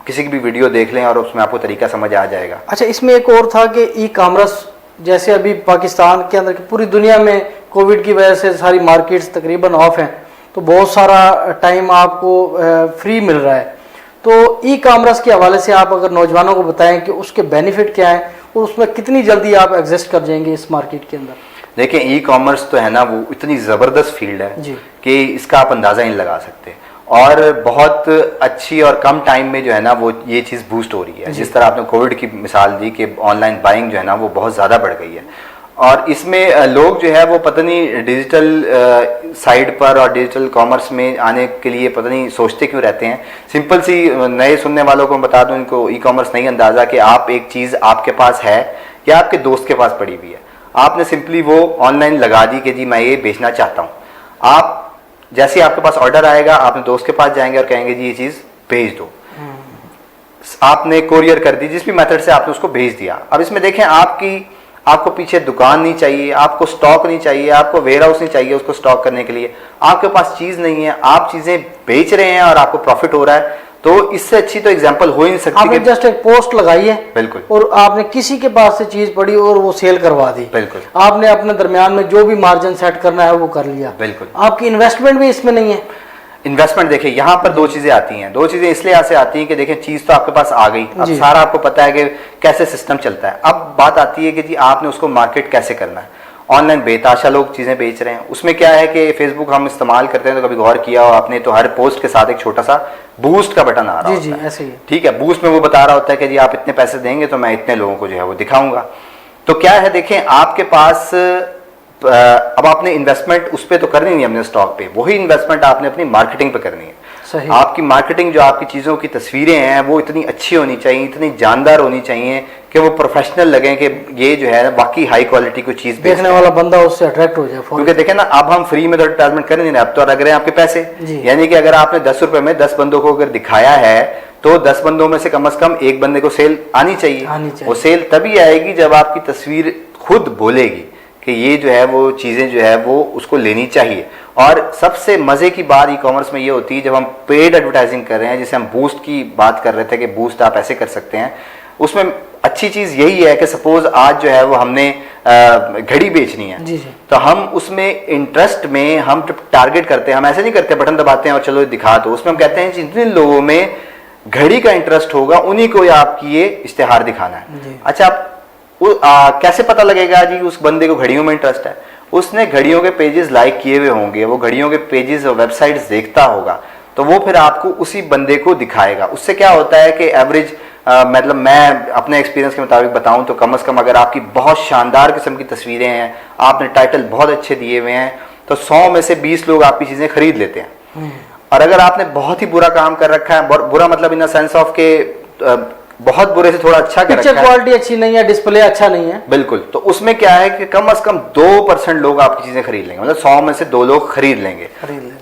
किसी की भी वीडियो देख लें और उसमें आपको तरीका समझ आ जाएगा। अच्छा, इसमें एक और था कि ई कॉमर्स, जैसे अभी पाकिस्तान के अंदर पूरी दुनिया में कोविड की वजह से सारी मार्केट्स तकरीबन ऑफ हैं, तो बहुत सारा टाइम आपको फ्री मिल रहा है। तो ई कॉमर्स के हवाले से आप अगर नौजवानों को बताएं कि उसके बेनिफिट क्या हैं और उसमें कितनी जल्दी आप एग्जिस्ट कर जाएंगे इस मार्केट के अंदर। देखिए, ई कॉमर्स तो है ना, वो इतनी ज़बरदस्त फील्ड है कि इसका आप अंदाज़ा नहीं लगा सकते, और बहुत अच्छी और कम टाइम में जो है ना वो ये चीज़ बूस्ट हो रही है। जिस तरह आपने कोविड की मिसाल दी कि ऑनलाइन बाइंग जो है ना वो बहुत ज़्यादा बढ़ गई है, और इसमें लोग जो है वो पता नहीं डिजिटल साइड पर और डिजिटल कॉमर्स में आने के लिए पता नहीं सोचते क्यों रहते हैं। सिंपल सी नए सुनने वालों को बता दूं, इनको ई कॉमर्स नहीं अंदाज़ा कि आप एक चीज़ आपके पास है या आपके दोस्त के पास पड़ी हुई है, आपने सिंपली वो ऑनलाइन लगा दी कि जी मैं ये बेचना चाहता हूँ। आप जैसे आपके पास ऑर्डर आएगा, आपने दोस्त के पास जाएंगे और कहेंगे जी ये चीज़ भेज दो, आपने कोरियर कर दी, जिस भी मेथड से आपने उसको भेज दिया। अब इसमें देखें, आपको पीछे दुकान नहीं चाहिए, आपको स्टॉक नहीं चाहिए, आपको वेयर हाउस नहीं चाहिए उसको स्टॉक करने के लिए, आपके पास चीज़ नहीं है, आप चीज़ें बेच रहे हैं और आपको प्रॉफिट हो रहा है। तो इससे अच्छी तो एग्जांपल हो ही नहीं सकती। आपने जस्ट एक पोस्ट लगाई है, बिल्कुल, और आपने किसी के पास से चीज पड़ी और वो सेल करवा दी, बिल्कुल, आपने अपने दरमियान में जो भी मार्जिन सेट करना है वो कर लिया, बिल्कुल। आपकी इन्वेस्टमेंट भी इसमें नहीं है। इन्वेस्टमेंट देखिए, यहाँ पर दो चीजें आती हैं, दो चीजें इसलिए से आती हैं कि देखिए चीज तो आपके पास आ गई, अब सारा आपको पता है कि कैसे सिस्टम चलता है। अब बात आती है कि जी आपने उसको मार्केट कैसे करना है। ऑनलाइन बेताशा लोग चीजें बेच रहे हैं, उसमें क्या है कि फेसबुक हम इस्तेमाल करते हैं तो कभी गौर किया हो आपने, तो हर पोस्ट के साथ एक छोटा सा बूस्ट का बटन आ रहा होता है। ऐसे ही, ठीक है, बूस्ट में वो बता रहा होता है कि जी आप इतने पैसे देंगे तो मैं इतने लोगों को जो है वो दिखाऊंगा। तो क्या है, देखें आपके पास अब आपने इन्वेस्टमेंट उस पर तो करनी नहीं है अपने स्टॉक पे, वही इन्वेस्टमेंट आपने अपनी मार्केटिंग पे करनी है। सही। आपकी मार्केटिंग, जो आपकी चीज़ों की तस्वीरें हैं वो इतनी अच्छी होनी चाहिए, इतनी जानदार होनी चाहिए कि वो प्रोफेशनल लगे कि ये जो है बाकी हाई क्वालिटी कोई चीज़ देखने वाला बंदा उससे अट्रैक्ट हो जाए। क्योंकि देखें ना, अब हम फ्री में तो एडवर्टाइजमेंट कर नहीं रहे, अब तो लग रहे हैं आपके पैसे। यानी कि अगर आपने 10 रुपए में 10 बंदों को अगर दिखाया है तो 10 बंदों में से कम एक बंदे को सेल आनी चाहिए। वो सेल तभी आएगी जब आपकी तस्वीर खुद बोलेगी कि ये जो है वो चीज़ें जो है वो उसको लेनी चाहिए। और सबसे मज़े की बात ई कॉमर्स में ये होती है, जब हम पेड एडवर्टाइजिंग कर रहे हैं, जैसे हम बूस्ट की बात कर रहे थे कि बूस्ट आप ऐसे कर सकते हैं, उसमें अच्छी चीज़ यही है कि सपोज आज जो है वो हमने घड़ी बेचनी है, तो हम उसमें इंटरेस्ट में हम टारगेट करते हैं, हम ऐसे नहीं करते बटन दबाते हैं और चलो दिखा दो, उसमें हम कहते हैं जितने लोगों में घड़ी का इंटरेस्ट होगा उन्हीं को आपकी ये इश्तेहार दिखाना है। अच्छा, आप कैसे पता लगेगा जी उस बंदे को घड़ियों में इंटरेस्ट है? उसने घड़ियों के पेजेस लाइक किए हुए होंगे, वो घड़ियों के पेजेस और वेबसाइट्स देखता होगा, तो वो फिर आपको उसी बंदे को दिखाएगा। उससे क्या होता है कि एवरेज मतलब मैं अपने एक्सपीरियंस के मुताबिक बताऊं तो कम से कम अगर आपकी बहुत शानदार किस्म की तस्वीरें हैं, आपने टाइटल बहुत अच्छे दिए हुए हैं, तो 100 में से 20 लोग आपकी चीजें खरीद लेते हैं। और अगर आपने बहुत ही बुरा काम कर रखा है, बुरा मतलब इन द सेंस ऑफ के बहुत बुरे से थोड़ा अच्छा कर रखा है, क्वालिटी अच्छी नहीं है, डिस्प्ले अच्छा नहीं है, बिल्कुल, तो उसमें क्या है कि कम से कम 2% लोग आपकी चीजें खरीद लेंगे, मतलब 100 में से 2 लोग खरीद लेंगे।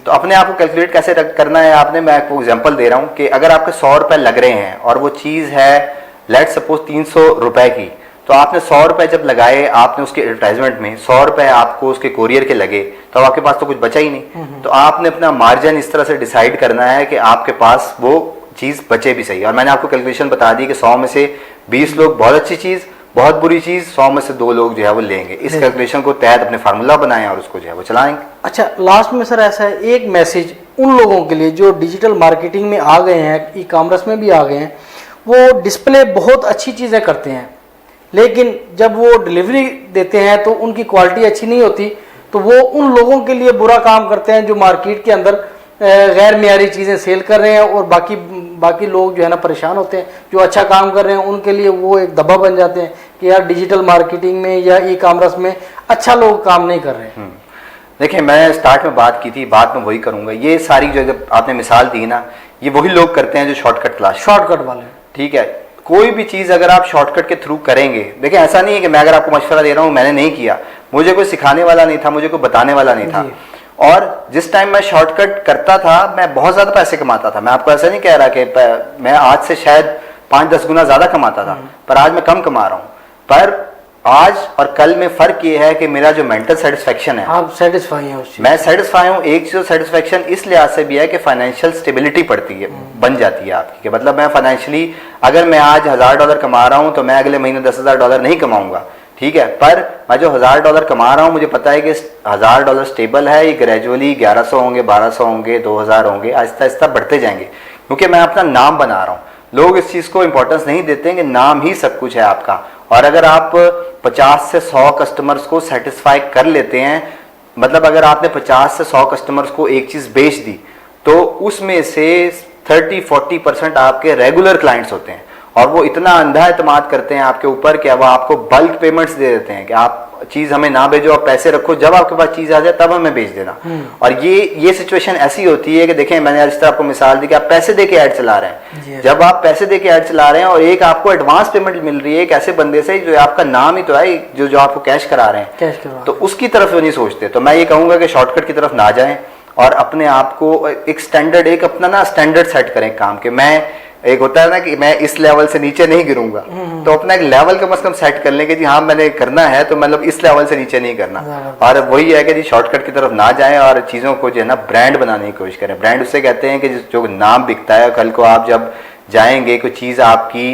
तो अपने आप को कैलकुलेट कैसे करना है आपने, मैं आपको एग्जांपल दे रहा हूं कि अगर आपके 100 रुपए लग रहे हैं और वो चीज है लेट सपोज 300 रुपए की, तो आपने 100 रुपए जब लगाए, आपने उसके एडवर्टाइजमेंट में 100 रुपए आपको उसके कोरियर के लगे, तो आपके पास तो कुछ बचा ही नहीं। तो आपने अपना मार्जिन इस तरह से डिसाइड करना है कि आपके पास वो चीज बचे भी सही। और मैंने आपको कैलकुलेशन बता दी कि 100 में से 20 लोग बहुत अच्छी चीज, बहुत बुरी चीज, 100 में से 2 लोग जो है वो लेंगे। इस कैलकुलेशन को तहत अपने फार्मूला बनाएं और उसको जो है वो चलाएंगे। अच्छा, लास्ट में सर ऐसा है, एक मैसेज उन लोगों के लिए जो डिजिटल मार्केटिंग में आ गए हैं, ई कॉमर्स में भी आ गए हैं, वो डिस्प्ले बहुत अच्छी चीजें करते हैं, लेकिन जब वो डिलीवरी देते हैं तो उनकी क्वालिटी अच्छी नहीं होती, तो वो उन लोगों के लिए बुरा काम करते हैं जो मार्केट के अंदर गैर मियारी चीज़ें सेल कर रहे हैं, और बाकी लोग जो है ना परेशान होते हैं जो अच्छा काम कर रहे हैं, उनके लिए वो एक दबा बन जाते हैं कि यार डिजिटल मार्केटिंग में या ई कॉमर्स में अच्छा लोग काम नहीं कर रहे हैं। देखिए, मैं स्टार्ट में बात की थी, बात में वही करूंगा, ये सारी जो आपने मिसाल दी ना, ये वही लोग करते हैं जो शॉर्टकट वाले, ठीक है। कोई भी चीज़ अगर आप शॉर्टकट के थ्रू करेंगे, देखिए ऐसा नहीं है कि मैं अगर आपको मशवरा दे रहा हूँ, मैंने नहीं किया, मुझे कोई सिखाने वाला नहीं था, मुझे कोई बताने वाला नहीं था, और जिस टाइम मैं शॉर्टकट करता था मैं बहुत ज़्यादा पैसे कमाता था। मैं आपको ऐसा नहीं कह रहा कि मैं आज से शायद 5-10 गुना ज़्यादा कमाता था, पर आज मैं कम कमा रहा हूँ। पर आज और कल में फ़र्क ये है कि मेरा जो मेंटल सेटिस्फेक्शन है, आप सेटिस्फाई हैं उससे? मैं सेटिस्फाई हूँ। एक चीज़ सेटिस्फेक्शन इस लिहाज से भी है कि फाइनेंशियल स्टेबिलिटी पड़ती है, बन जाती है आपकी, कि मतलब मैं फाइनेंशियली अगर मैं आज $1000 कमा रहा हूँ तो मैं अगले महीने $10,000 नहीं कमाऊंगा, ठीक है, पर मैं जो $1000 कमा रहा हूँ मुझे पता है कि $1000 स्टेबल है, ये ग्रेजुअली 1100 होंगे, 1200 होंगे, 2000 होंगे, आहिस्ता आहिस्ता बढ़ते जाएंगे, क्योंकि मैं अपना नाम बना रहा हूँ। लोग इस चीज़ को इंपॉर्टेंस नहीं देते हैं कि नाम ही सब कुछ है आपका, और अगर आप 50 से 100 कस्टमर्स को सेटिस्फाई कर लेते हैं, मतलब अगर आपने 50 से 100 कस्टमर्स को एक चीज़ बेच दी तो उसमें से 30-40% आपके रेगुलर क्लाइंट्स होते हैं, और वो इतना अंधा एतमाद करते हैं आपके ऊपर कि वो आपको बल्क पेमेंट्स दे देते हैं कि आप चीज़ हमें ना भेजो, आप पैसे रखो, जब आपके पास चीज़ आ जाए तब हमें भेज देना। और ये सिचुएशन ऐसी होती है कि देखें, मैंने जिस तरह आपको मिसाल दी कि आप पैसे दे के ऐड चला रहे हैं, जब आप पैसे दे के ऐड चला रहे हैं और एक आपको एडवांस पेमेंट मिल रही है एक ऐसे बंदे से जो आपका नाम ही तो है, जो आपको कैश करा रहे हैं, तो उसकी तरफ वो नहीं सोचते। तो मैं ये कहूँगा कि शॉर्टकट की तरफ ना जाएं और अपने आप को एक स्टैंडर्ड, एक अपना ना स्टैंडर्ड सेट करें काम के। मैं एक होता है ना कि मैं इस लेवल से नीचे नहीं गिरूंगा, तो अपना एक लेवल कम से कम सेट कर लें कि जी हाँ मैंने करना है, तो मतलब इस लेवल से नीचे नहीं करना। और वही है कि जी शॉर्टकट की तरफ ना जाएं और चीज़ों को जो है ना ब्रांड बनाने की कोशिश करें। ब्रांड उससे कहते हैं कि जो नाम बिकता है, कल को आप जब जाएंगे कोई चीज़ आपकी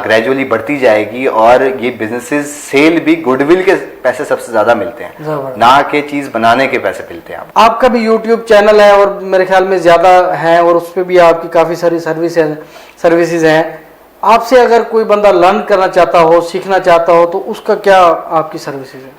ग्रेजुअली बढ़ती जाएगी, और ये बिजनेसेस सेल भी गुडविल के पैसे सबसे ज्यादा मिलते हैं, ना कि चीज बनाने के पैसे मिलते हैं। आपका भी यूट्यूब चैनल है और मेरे ख्याल में ज्यादा है, और उस पर भी आपकी काफी सारी सर्विसेज हैं। आपसे अगर कोई बंदा लर्न करना चाहता हो, सीखना चाहता हो, तो उसका क्या आपकी सर्विसेज है?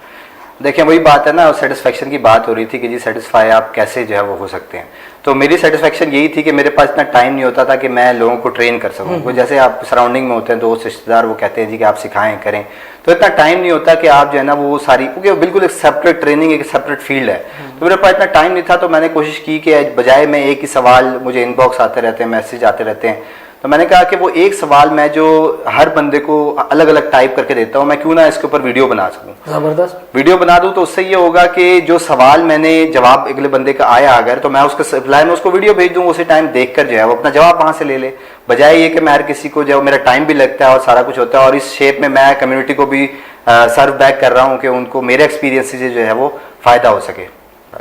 देखिए वही बात है ना, सेटिस्फेक्शन की बात हो रही थी कि जी सेटिस्फाई आप कैसे जो है वो हो सकते हैं। तो मेरी सेटिस्फेक्शन यही थी कि मेरे पास इतना टाइम नहीं होता था कि मैं लोगों को ट्रेन कर सकूं। जैसे आप सराउंडिंग में होते हैं, दोस्त रिश्तेदार, वो कहते हैं जी कि आप सिखाएं करें, तो इतना टाइम नहीं होता कि आप जो है ना वो सारी, क्योंकि बिल्कुल एक सेपरेट ट्रेनिंग, एक सेपरेट फील्ड है, तो मेरे पास इतना टाइम नहीं था। तो मैंने कोशिश की कि बजाय मैं एक ही सवाल, मुझे इनबॉक्स आते रहते हैं, मैसेज आते रहते हैं, तो मैंने कहा कि वो एक सवाल मैं जो हर बंदे को अलग अलग टाइप करके देता हूँ, मैं क्यों ना इसके ऊपर वीडियो बना सकूँ, जबरदस्त वीडियो बना दूँ। तो उससे ये होगा कि जो सवाल मैंने जवाब अगले बंदे का आया अगर, तो मैं उसके रिप्लाई में उसको वीडियो भेज दूँ, उसी टाइम देख कर जो है वो अपना जवाब वहाँ से ले ले, बजाय ये कि मैं हर किसी को, जो मेरा टाइम भी लगता है और सारा कुछ होता है, और इस शेप में मैं कम्युनिटी को भी सर्व बैक कर रहा हूँ कि उनको मेरे एक्सपीरियंस से जो है वो फ़ायदा हो सके।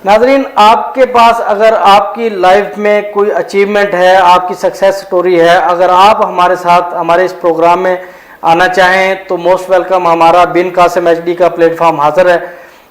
नाज़रीन, आपके पास अगर आपकी लाइफ में कोई अचीवमेंट है, आपकी सक्सेस स्टोरी है, अगर आप हमारे साथ हमारे इस प्रोग्राम में आना चाहें तो मोस्ट वेलकम। हमारा बिन कासिम HD का प्लेटफॉर्म हाजिर है।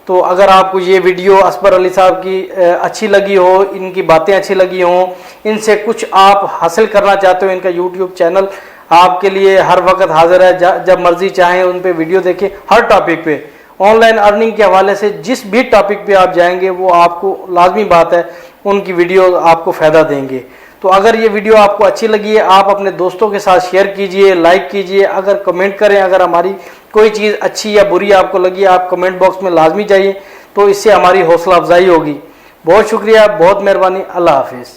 तो अगर आपको ये वीडियो असबर अली साहब की अच्छी लगी हो, इनकी बातें अच्छी लगी हों, इनसे कुछ आप हासिल करना चाहते हो, इनका यूट्यूब चैनल आपके लिए हर वक्त हाजिर है। जब मर्जी चाहें उन पे वीडियो देखें। हर टॉपिक पे, ऑनलाइन अर्निंग के हवाले से जिस भी टॉपिक पे आप जाएंगे वो आपको लाजमी बात है उनकी वीडियो आपको फ़ायदा देंगे। तो अगर ये वीडियो आपको अच्छी लगी है, आप अपने दोस्तों के साथ शेयर कीजिए, लाइक कीजिए, अगर कमेंट करें, अगर हमारी कोई चीज़ अच्छी या बुरी आपको लगी, आप कमेंट बॉक्स में लाजमी जाइए, तो इससे हमारी हौसला अफजाई होगी। बहुत शुक्रिया, बहुत मेहरबानी, अल्लाह हाफिज़।